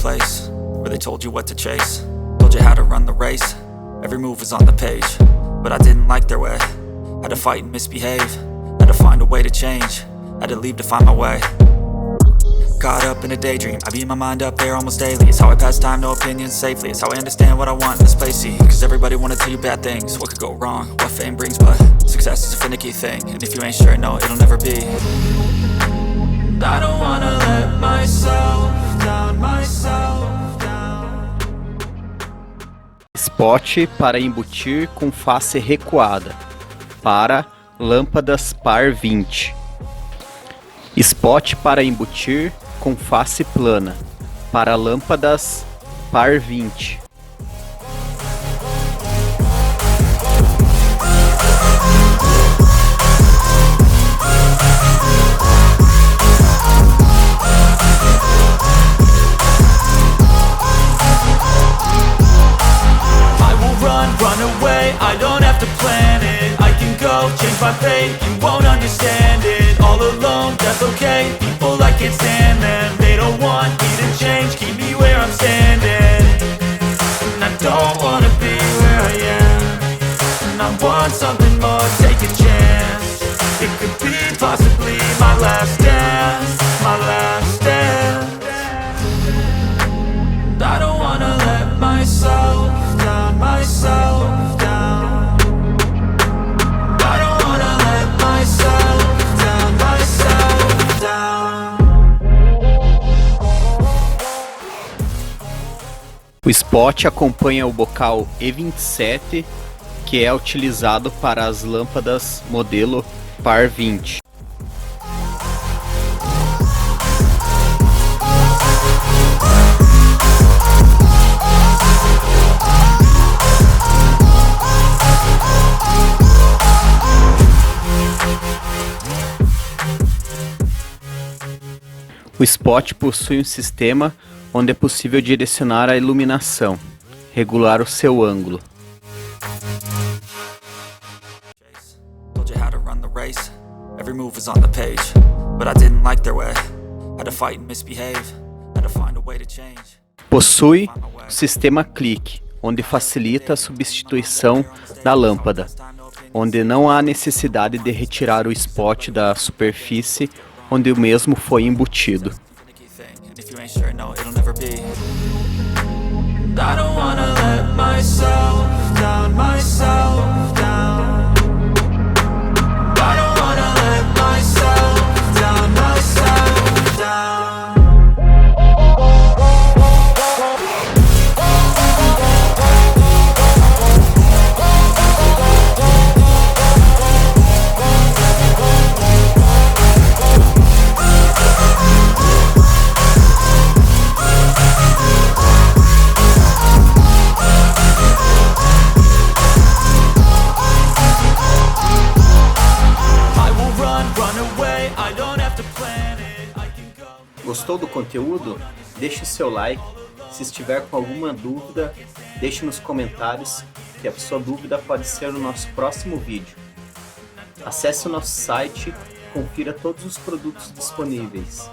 place where they told you what to chase, told you how to run the race. Every move was on the page, but I didn't like their way. Had to fight and misbehave, had to find a way to change, had to leave to find my way. Caught up in a daydream, I beat my mind up there almost daily. It's how I pass time, no opinions safely. It's how I understand what I want in this place, see. Cause everybody wanna tell you bad things, what could go wrong, what fame brings. But success is a finicky thing, and if you ain't sure, no, it'll never be. I don't wanna let myself down, myself down. Spot para embutir com face recuada, para lâmpadas par 20. Spot para embutir com face plana, para lâmpadas par 20. Run away, I don't have to plan it. I can go, change my fate, you won't understand it. All alone, that's okay, people I can't stand them. They don't want me to change, keep me where I'm standing. And I don't wanna be where I am, and I want something more, take a chance. It could be possibly my last dance, my last dance. I don't wanna let myself down, myself down. I don't wanna let myself down, myself down. O spot acompanha o bocal E27, que é utilizado para as lâmpadas modelo par 20. O spot possui um sistema onde é possível direcionar a iluminação, regular o seu ângulo. Possui o sistema clique, onde facilita a substituição da lâmpada, onde não há necessidade de retirar o spot da superfície onde o mesmo foi embutido. Gostou do conteúdo? Deixe seu like. Se estiver com alguma dúvida, deixe nos comentários, que a sua dúvida pode ser no nosso próximo vídeo. Acesse o nosso site e confira todos os produtos disponíveis.